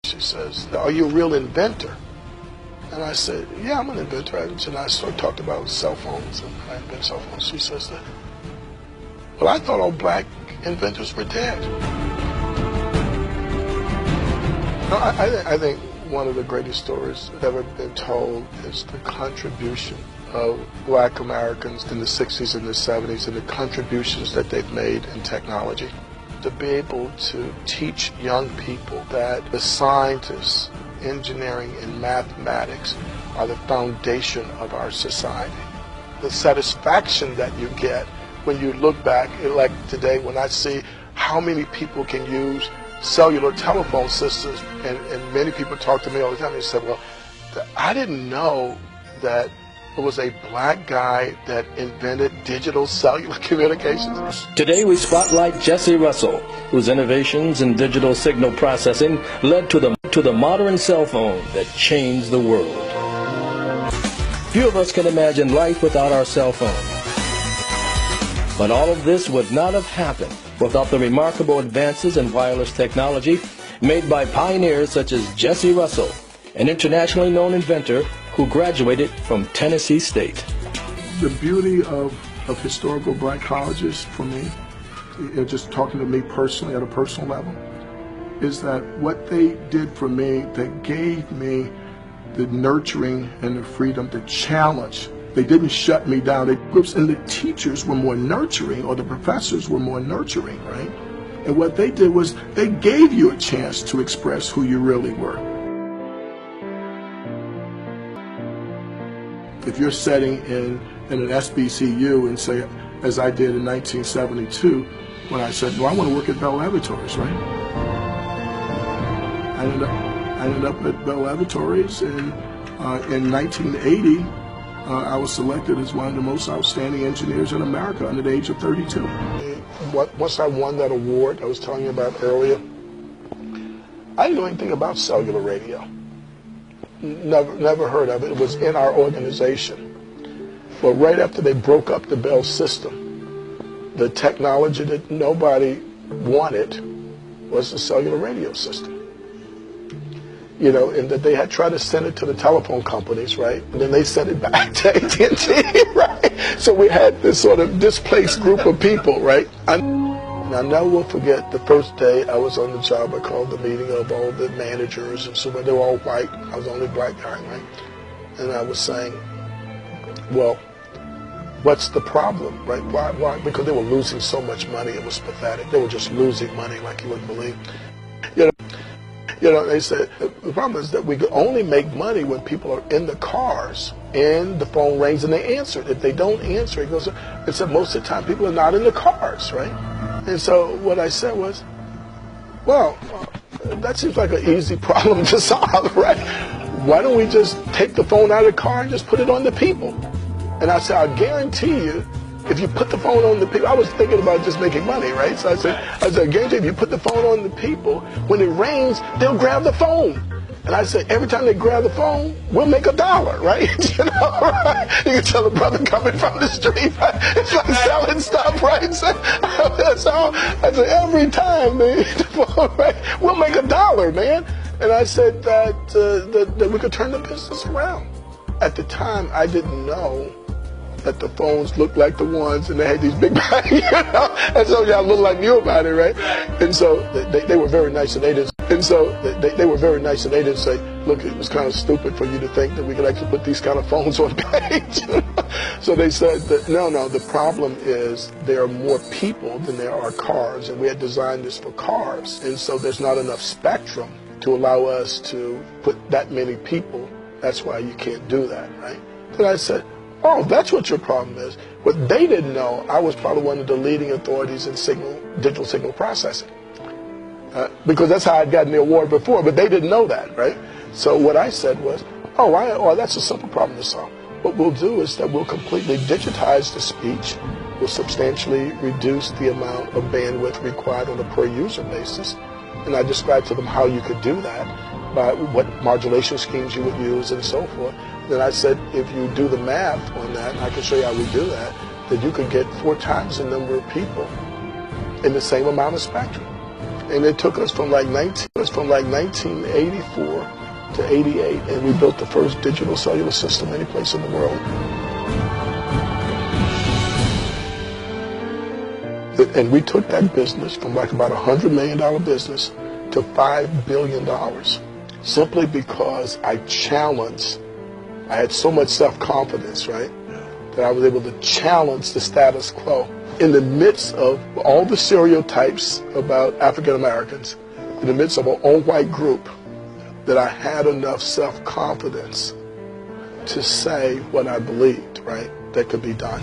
She says, "Are you a real inventor?" And I said, "Yeah, I'm an inventor." And I sort of talked about cell phones, and I invent cell phones. She says, "Well, I thought all black inventors were dead." No, I think one of the greatest stories that ever been told is the contribution of black Americans in the 60s and the 70s and the contributions that they've made in technology. To be able to teach young people that the scientists, engineering, and mathematics are the foundation of our society. The satisfaction that you get when you look back, like today when I see how many people can use cellular telephone systems, and many people talk to me all the time and say, "Well, I didn't know that it was a black guy that invented digital cellular communications." Today we spotlight Jesse Russel, whose innovations in digital signal processing led to the modern cell phone that changed the world. Few of us can imagine life without our cell phone. But all of this would not have happened without the remarkable advances in wireless technology made by pioneers such as Jesse Russel, an internationally known inventor who graduated from Tennessee State. The beauty of historical black colleges for me, just talking to me personally at a personal level, is that what they did for me, they gave me the nurturing and the freedom to challenge. They didn't shut me down. And the teachers were more nurturing, or the professors were more nurturing, right? And what they did was they gave you a chance to express who you really were. If you're sitting in an SBCU and say, as I did in 1972, when I said, "No, I want to work at Bell Laboratories," right? I ended up at Bell Laboratories, and in 1980, I was selected as one of the most outstanding engineers in America under the age of 32. Once I won that award I was telling you about earlier, I didn't know anything about cellular radio. Never heard of it. It was in our organization. But right after they broke up the Bell system, the technology that nobody wanted was the cellular radio system. You know, and that they had tried to send it to the telephone companies, right? And then they sent it back to AT&T, right? So we had this sort of displaced group of people, right? And I never will forget the first day I was on the job. I called the meeting of all the managers and so they were all white. I was the only black guy, right? And I was saying, "Well, what's the problem, right? Why? Because they were losing so much money. It was pathetic. They were just losing money like you wouldn't believe. You know, they said, the problem is that we can only make money when people are in the cars and the phone rings and they answer it. If they don't answer, it said most of the time people are not in the cars, right? And so what I said was, well, that seems like an easy problem to solve, right? Why don't we just take the phone out of the car and just put it on the people?" And I said, "I guarantee you, if you put the phone on the people," I was thinking about just making money, right? So I said, "I guarantee if you put the phone on the people, when it rings, they'll grab the phone." And I said, every time they grab the phone, we'll make $1, right? You know, right? You can tell a brother coming from the street, right? It's like selling stuff, right? So I said, every time they hit the phone, right, we'll make $1, man. And I said that we could turn the business around. At the time, I didn't know that the phones looked like the ones, and they had these big bags, you know, and so y'all look like you about it, right? And so they were very nice, and they didn't. And so they were very nice, and they didn't say, "Look, it was kind of stupid for you to think that we could actually put these kind of phones on the page." So they said that no, the problem is there are more people than there are cars, and we had designed this for cars, and so there's not enough spectrum to allow us to put that many people. That's why you can't do that, right? Then I said, "Oh, that's what your problem is." What they didn't know, I was probably one of the leading authorities in digital signal processing. Because that's how I'd gotten the award before, but they didn't know that, right? So what I said was, oh, that's a simple problem to solve. What we'll do is that we'll completely digitize the speech. We'll substantially reduce the amount of bandwidth required on a per-user basis. And I described to them how you could do that, by what modulation schemes you would use and so forth. Then I said, if you do the math on that, and I can show you how we do that you could get 4 times the number of people in the same amount of spectrum. And it took us from like 1984 to 88, and we built the first digital cellular system any place in the world. And we took that business from like about $100 million business to $5 billion, simply because I had so much self-confidence, right, that I was able to challenge the status quo. In the midst of all the stereotypes about African Americans, in the midst of an all-white group, that I had enough self-confidence to say what I believed, right, that could be done.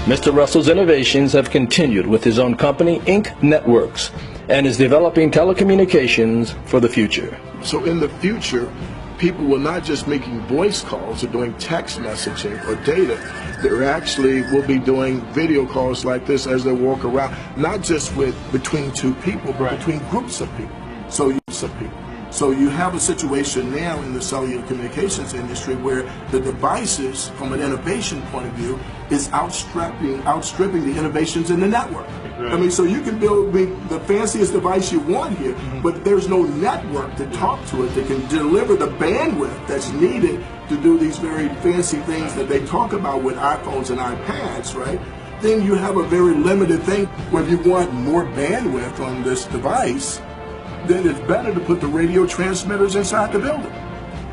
Mr. Russell's innovations have continued with his own company, Inc. Networks, and is developing telecommunications for the future. So in the future, people will not just making voice calls or doing text messaging or data. They actually will be doing video calls like this as they walk around, not just between two people, but between groups of people. So you have a situation now in the cellular communications industry where the devices, from an innovation point of view, is outstripping the innovations in the network. Right. I mean, so you can build the fanciest device you want here, but there's no network to talk to it that can deliver the bandwidth that's needed to do these very fancy things that they talk about with iPhones and iPads, right? Then you have a very limited thing where if you want more bandwidth on this device, then it's better to put the radio transmitters inside the building.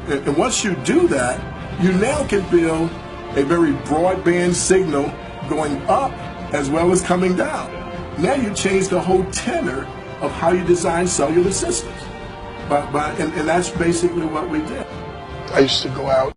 And once you do that, you now can build a very broadband signal going up as well as coming down. Now you change the whole tenor of how you design cellular systems. And that's basically what we did. I used to go out